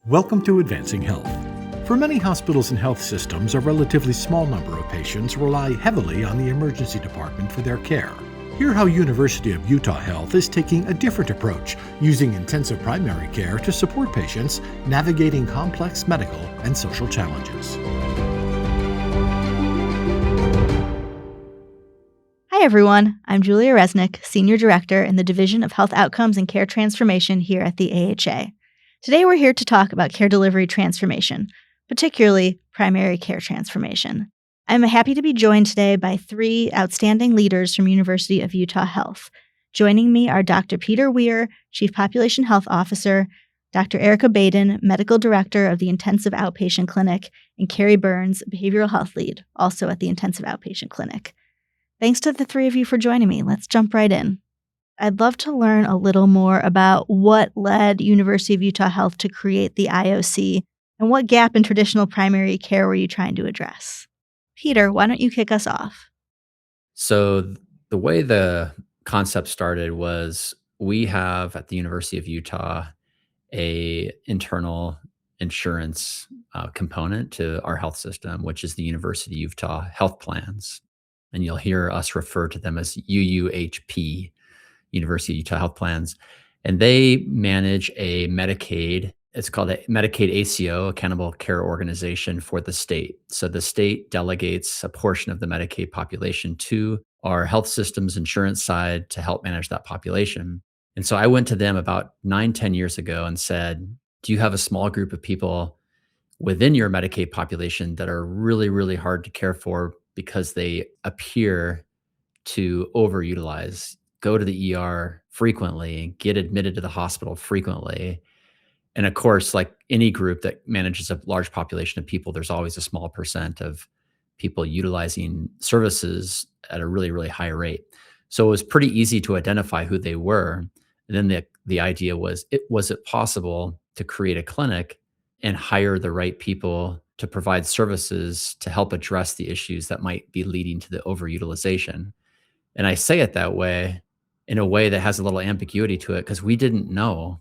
Welcome to Advancing Health. For many hospitals and health systems, a relatively small number of patients rely heavily on the emergency department for their care. Hear how University of Utah Health is taking a different approach, using intensive primary care to support patients navigating complex medical and social challenges. Hi, everyone. I'm Julia Resnick, Senior Director in the Division of Health Outcomes and Care Transformation here at the AHA. Today, we're here to talk about care delivery transformation, particularly primary care transformation. I'm happy to be joined today by three outstanding leaders from University of Utah Health. Joining me are Dr. Peter Weir, Chief Population Health Officer, Dr. Erica Baden, Medical Director of the Intensive Outpatient Clinic, and Carrie Burns, Behavioral Health Lead, also at the Intensive Outpatient Clinic. Thanks to the three of you for joining me. Let's jump right in. I'd love to learn a little more about what led University of Utah Health to create the IOC and what gap in traditional primary care were you trying to address? Peter, why don't you kick us off? So the way the concept started was we have at the University of Utah a internal insurance component to our health system, which is the University of Utah Health Plans. And you'll hear us refer to them as UUHP, University of Utah Health Plans. And they manage a Medicaid, it's called a Medicaid ACO, Accountable Care Organization for the state. So the state delegates a portion of the Medicaid population to our health system's insurance side to help manage that population. And so I went to them about 9, 10 years ago and said, do you have a small group of people within your Medicaid population that are really, really hard to care for because they appear to overutilize, go to the ER frequently, get admitted to the hospital frequently? And of course, like any group that manages a large population of people, there's always a small percent of people utilizing services at a really, really high rate. So it was pretty easy to identify who they were. And then the idea was it possible to create a clinic and hire the right people to provide services to help address the issues that might be leading to the overutilization? And I say it that way in a way that has a little ambiguity to it because we didn't know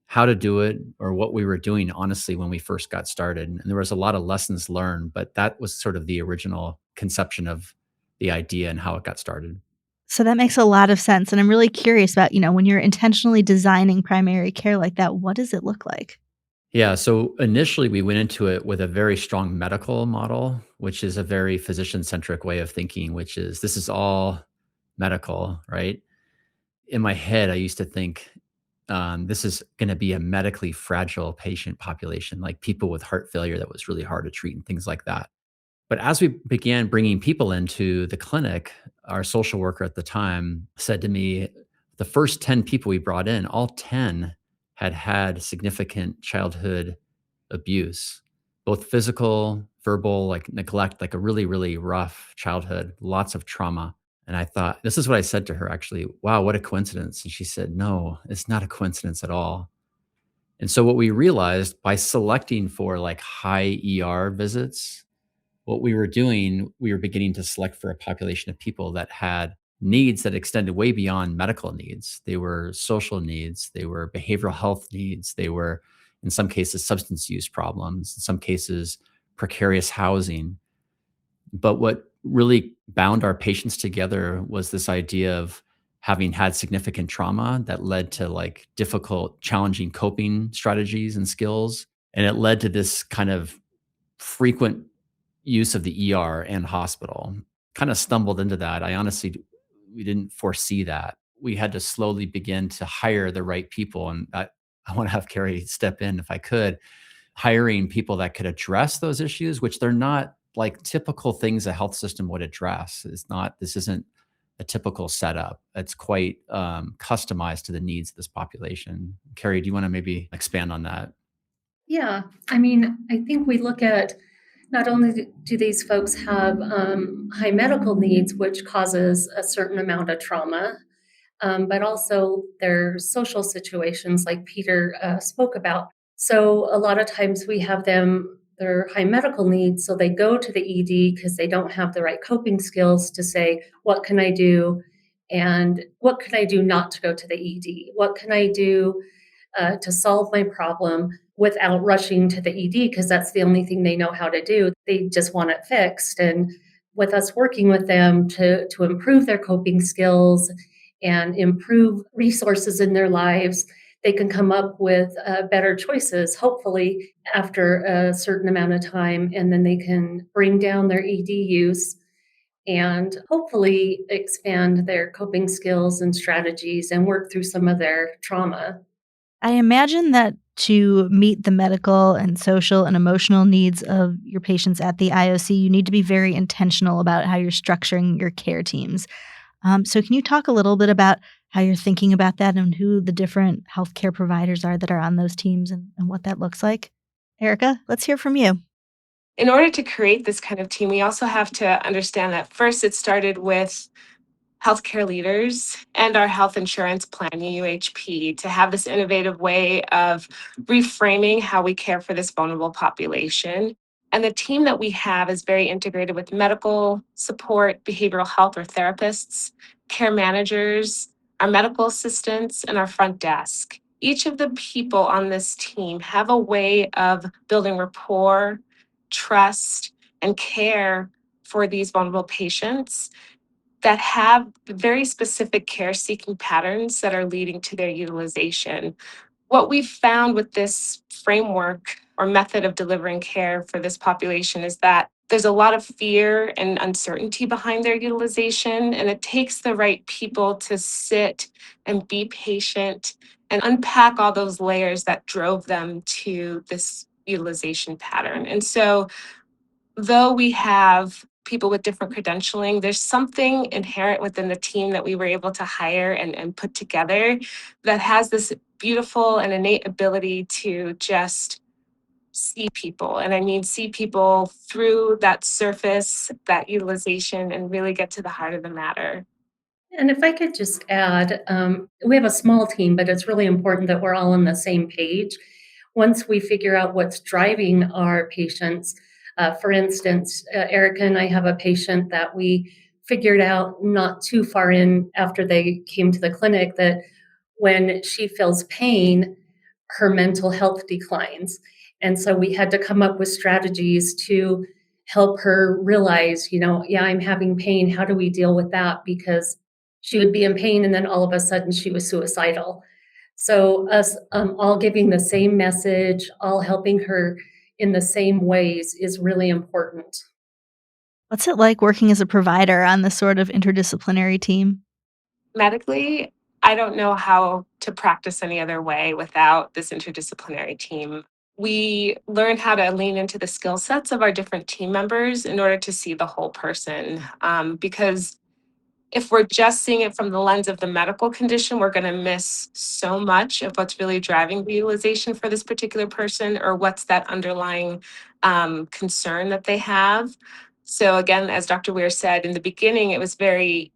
how to do it or what we were doing, honestly, when we first got started. And there was a lot of lessons learned, but that was sort of the original conception of the idea and how it got started. So that makes a lot of sense. And I'm really curious about, when you're intentionally designing primary care like that, what does it look like? Yeah. So initially, we went into it with a very strong medical model, which is a very physician centric way of thinking, which is this is all medical, right? In my head, I used to think this is going to be a medically fragile patient population, like people with heart failure that was really hard to treat and things like that. But as we began bringing people into the clinic, our social worker at the time said to me, the first 10 people we brought in, all 10 had had significant childhood abuse, both physical, verbal, like neglect, like a really, really rough childhood, lots of trauma. And I thought, this is what I said to her actually, wow, what a coincidence. And she said, no, it's not a coincidence at all. And so what we realized by selecting for like high ER visits, what we were doing, we were beginning to select for a population of people that had needs that extended way beyond medical needs. They were social needs, they were behavioral health needs, they were, in some cases, substance use problems, in some cases, precarious housing. But what really bound our patients together was this idea of having had significant trauma that led to like difficult, challenging coping strategies and skills. And it led to this kind of frequent use of the ER and hospital. Kind of stumbled into that. I honestly, we didn't foresee that. We had to slowly begin to hire the right people. And I want to have Carrie step in if I could, hiring people that could address those issues, which they're not like typical things a health system would address. This isn't a typical setup. It's quite customized to the needs of this population. Carrie, do you want to maybe expand on that? Yeah, I think we look at not only do these folks have high medical needs, which causes a certain amount of trauma, but also their social situations, like Peter spoke about. So a lot of times we have their high medical needs, so they go to the ED because they don't have the right coping skills to say, what can I do? And what can I do not to go to the ED? What can I do to solve my problem without rushing to the ED because that's the only thing they know how to do. They just want it fixed. And with us working with them to improve their coping skills and improve resources in their lives, they can come up with better choices, hopefully, after a certain amount of time. And then they can bring down their ED use and hopefully expand their coping skills and strategies and work through some of their trauma. I imagine that to meet the medical and social and emotional needs of your patients at the IOC, you need to be very intentional about how you're structuring your care teams. So, can you talk a little bit about how you're thinking about that and who the different healthcare providers are that are on those teams and what that looks like? Erica, let's hear from you. In order to create this kind of team, we also have to understand that first it started with healthcare leaders and our health insurance plan, UHP, to have this innovative way of reframing how we care for this vulnerable population. And the team that we have is very integrated with medical support, behavioral health or therapists, care managers, our medical assistants, and our front desk. Each of the people on this team have a way of building rapport, trust, and care for these vulnerable patients that have very specific care seeking patterns that are leading to their utilization. What we've found with this framework or method of delivering care for this population is that there's a lot of fear and uncertainty behind their utilization, and it takes the right people to sit and be patient and unpack all those layers that drove them to this utilization pattern. And so though we have people with different credentialing, there's something inherent within the team that we were able to hire and put together that has this beautiful and innate ability to just see people. And I mean, see people through that surface, that utilization, and really get to the heart of the matter. And if I could just add, we have a small team, but it's really important that we're all on the same page. Once we figure out what's driving our patients, for instance, Erica and I have a patient that we figured out not too far in after they came to the clinic that when she feels pain, her mental health declines. And so we had to come up with strategies to help her realize, yeah, I'm having pain. How do we deal with that? Because she would be in pain and then all of a sudden she was suicidal. So, us all giving the same message, all helping her in the same ways is really important. What's it like working as a provider on this sort of interdisciplinary team? Medically, I don't know how to practice any other way without this interdisciplinary team. We learned how to lean into the skill sets of our different team members in order to see the whole person. Because if we're just seeing it from the lens of the medical condition, we're going to miss so much of what's really driving the utilization for this particular person or what's that underlying concern that they have. So, again, as Dr. Weir said in the beginning, it was very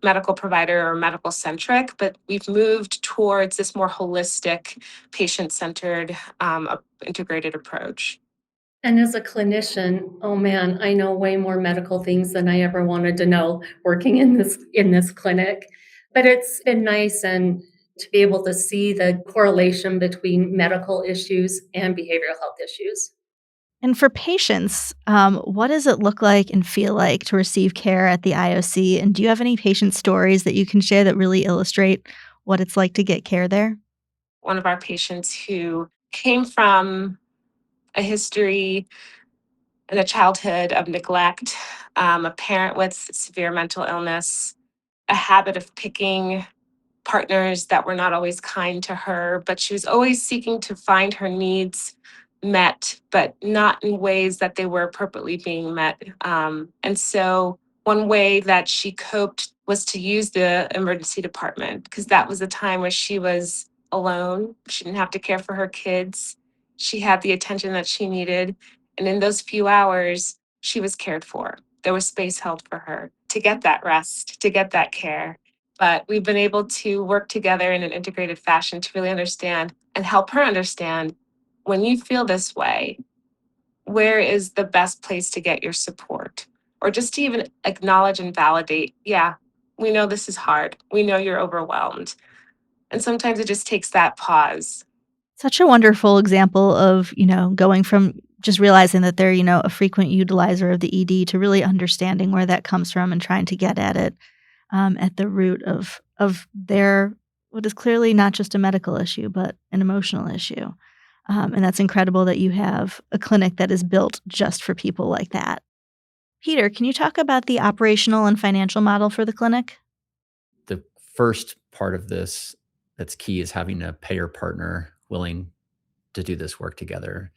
medical provider or medical centric, but we've moved towards this more holistic, patient centered, integrated approach. And as a clinician, oh man, I know way more medical things than I ever wanted to know working in this clinic. But it's been nice and to be able to see the correlation between medical issues and behavioral health issues. And for patients, what does it look like and feel like to receive care at the IOC? And do you have any patient stories that you can share that really illustrate what it's like to get care there? One of our patients who came from a history and a childhood of neglect, a parent with severe mental illness, a habit of picking partners that were not always kind to her, but she was always seeking to find her needs met, but not in ways that they were appropriately being met. And so, one way that she coped was to use the emergency department because that was a time where she was alone. She didn't have to care for her kids. She had the attention that she needed. And in those few hours, she was cared for. There was space held for her to get that rest, to get that care, but we've been able to work together in an integrated fashion to really understand and help her understand when you feel this way, where is the best place to get your support? Or just to even acknowledge and validate, yeah, we know this is hard. We know you're overwhelmed. And sometimes it just takes that pause Such a wonderful example of, going from just realizing that they're, a frequent utilizer of the ED to really understanding where that comes from and trying to get at it, at the root of their what is clearly not just a medical issue, but an emotional issue. And that's incredible that you have a clinic that is built just for people like that. Peter, can you talk about the operational and financial model for the clinic? The first part of this that's key is having a payer partner willing to do this work together.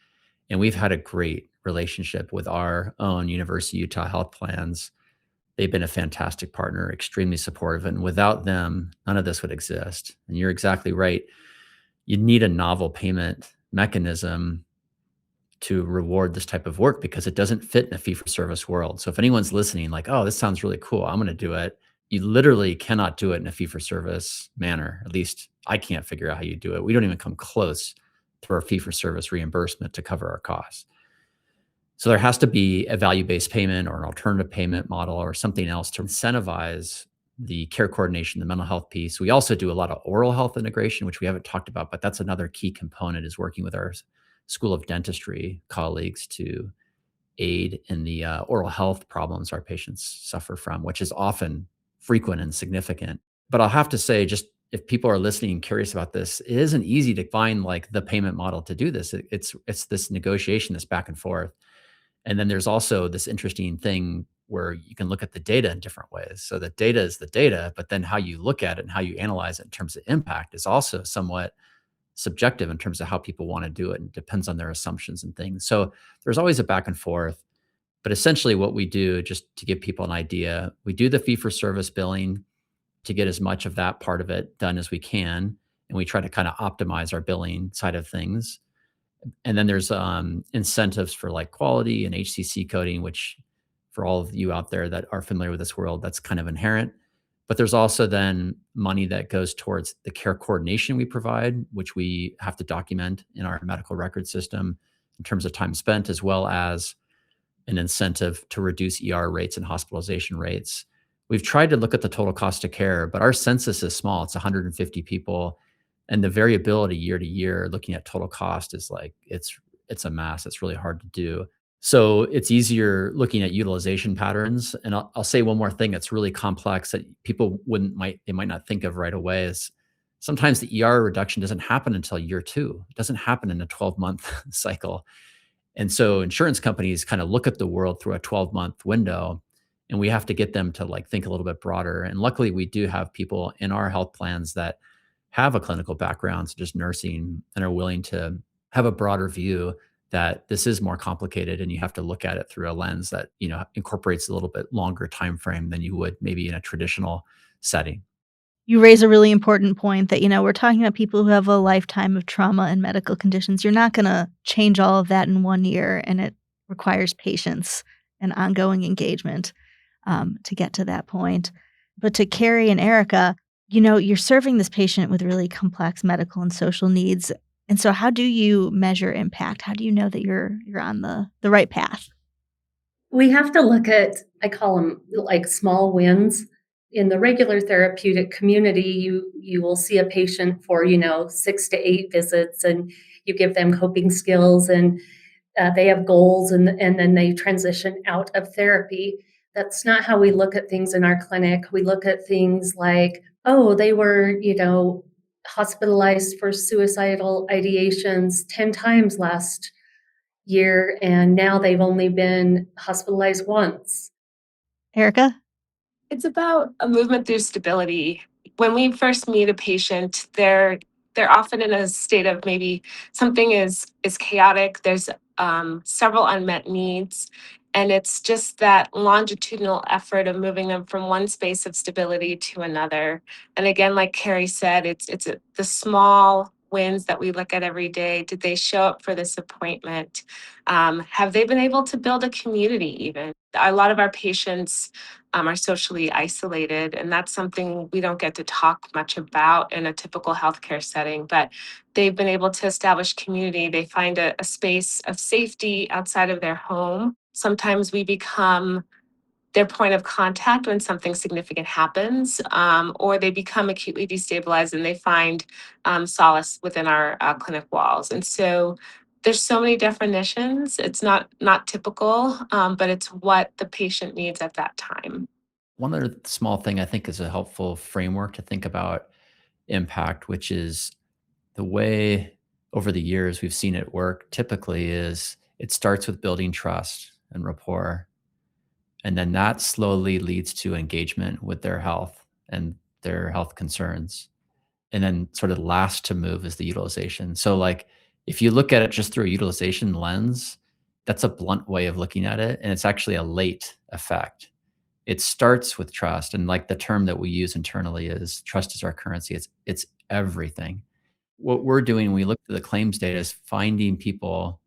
And we've had a great relationship with our own University of Utah health plans. They've been a fantastic partner, extremely supportive. And without them, none of this would exist. And you're exactly right. You need a novel payment mechanism to reward this type of work because it doesn't fit in a fee for service world. So if anyone's listening, like, oh, this sounds really cool, I'm going to do it. You literally cannot do it in a fee for service manner. At least I can't figure out how you do it. We don't even come close to our fee for service reimbursement to cover our costs. So there has to be a value-based payment or an alternative payment model or something else to incentivize the care coordination, the mental health piece. We also do a lot of oral health integration, which we haven't talked about, but that's another key component is working with our School of Dentistry colleagues to aid in the oral health problems our patients suffer from, which is often frequent and significant. But I'll have to say, just if people are listening and curious about this, it isn't easy to find like the payment model to do this. It's this negotiation, this back and forth. And then there's also this interesting thing where you can look at the data in different ways. So the data is the data, but then how you look at it and how you analyze it in terms of impact is also somewhat subjective in terms of how people want to do it and depends on their assumptions and things. So there's always a back and forth. But essentially, what we do, just to give people an idea, we do the fee for service billing to get as much of that part of it done as we can. And we try to kind of optimize our billing side of things. And then there's incentives for like quality and HCC coding, which for all of you out there that are familiar with this world, that's kind of inherent. But there's also then money that goes towards the care coordination we provide, which we have to document in our medical record system in terms of time spent, as well as an incentive to reduce ER rates and hospitalization rates. We've tried to look at the total cost of care, but our census is small. It's 150 people. And the variability year to year, looking at total cost is like, it's a mess. It's really hard to do. So it's easier looking at utilization patterns. And I'll say one more thing that's really complex that people they might not think of right away is sometimes the ER reduction doesn't happen until year two. It doesn't happen in a 12-month cycle. And so insurance companies kind of look at the world through a 12-month window, and we have to get them to like think a little bit broader. And luckily, we do have people in our health plans that have a clinical background, so just nursing, and are willing to have a broader view that this is more complicated and you have to look at it through a lens that, incorporates a little bit longer time frame than you would maybe in a traditional setting. You raise a really important point that, we're talking about people who have a lifetime of trauma and medical conditions. You're not going to change all of that in 1 year, and it requires patience and ongoing engagement to get to that point. But to Carrie and Erica, you're serving this patient with really complex medical and social needs. And so how do you measure impact? How do you know that you're on the right path? We have to look at, I call them like small wins. In the regular therapeutic community, you will see a patient for, 6 to 8 visits, and you give them coping skills, and they have goals, and then they transition out of therapy. That's not how we look at things in our clinic. We look at things like, oh, they were, hospitalized for suicidal ideations 10 times last year, and now they've only been hospitalized once. Erica? It's about a movement through stability. When we first meet a patient, they're often in a state of maybe something is chaotic. There's several unmet needs, and it's just that longitudinal effort of moving them from one space of stability to another. And again, like Carrie said, the small wins that we look at every day. Did they show up for this appointment? Have they been able to build a community even? A lot of our patients are socially isolated, and that's something we don't get to talk much about in a typical healthcare setting, but they've been able to establish community. They find a space of safety outside of their home. Sometimes we become their point of contact when something significant happens, or they become acutely destabilized and they find solace within our clinic walls. And so there's so many definitions. It's not typical, but it's what the patient needs at that time. One other small thing I think is a helpful framework to think about impact, which is the way over the years we've seen it work typically is it starts with building trust and rapport. And then that slowly leads to engagement with their health and their health concerns. And then sort of last to move is the utilization. So like if you look at it just through a utilization lens, that's a blunt way of looking at it. And it's actually a late effect. It starts with trust. And like the term that we use internally is trust is our currency. It's everything. What we're doing when we look at the claims data is finding people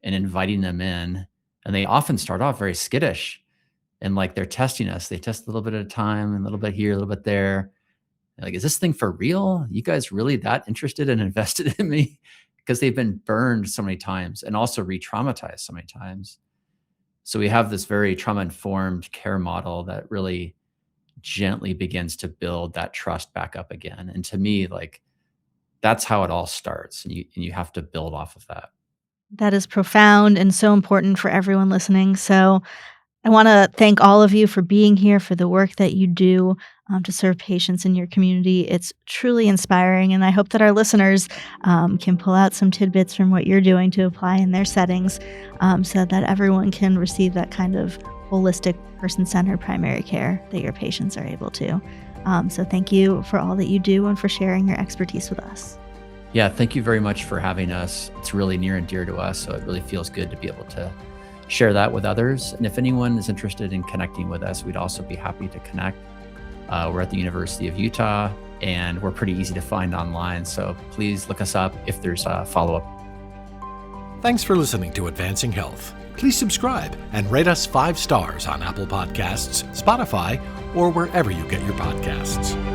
and inviting them in. And they often start off very skittish and like they're testing us. They test a little bit at a time, a little bit here, a little bit there. They're like, is this thing for real? You guys really that interested and invested in me? Because they've been burned so many times and also re-traumatized so many times. So we have this very trauma-informed care model that really gently begins to build that trust back up again. And to me, like that's how it all starts. And you have to build off of that. That is profound and so important for everyone listening. So I want to thank all of you for being here, for the work that you do to serve patients in your community. It's truly inspiring, and I hope that our listeners can pull out some tidbits from what you're doing to apply in their settings so that everyone can receive that kind of holistic, person-centered primary care that your patients are able to. So thank you for all that you do and for sharing your expertise with us. Yeah, thank you very much for having us. It's really near and dear to us, so it really feels good to be able to share that with others. And if anyone is interested in connecting with us, we'd also be happy to connect. We're at the University of Utah, and we're pretty easy to find online. So please look us up if there's a follow-up. Thanks for listening to Advancing Health. Please subscribe and rate us 5 stars on Apple Podcasts, Spotify, or wherever you get your podcasts.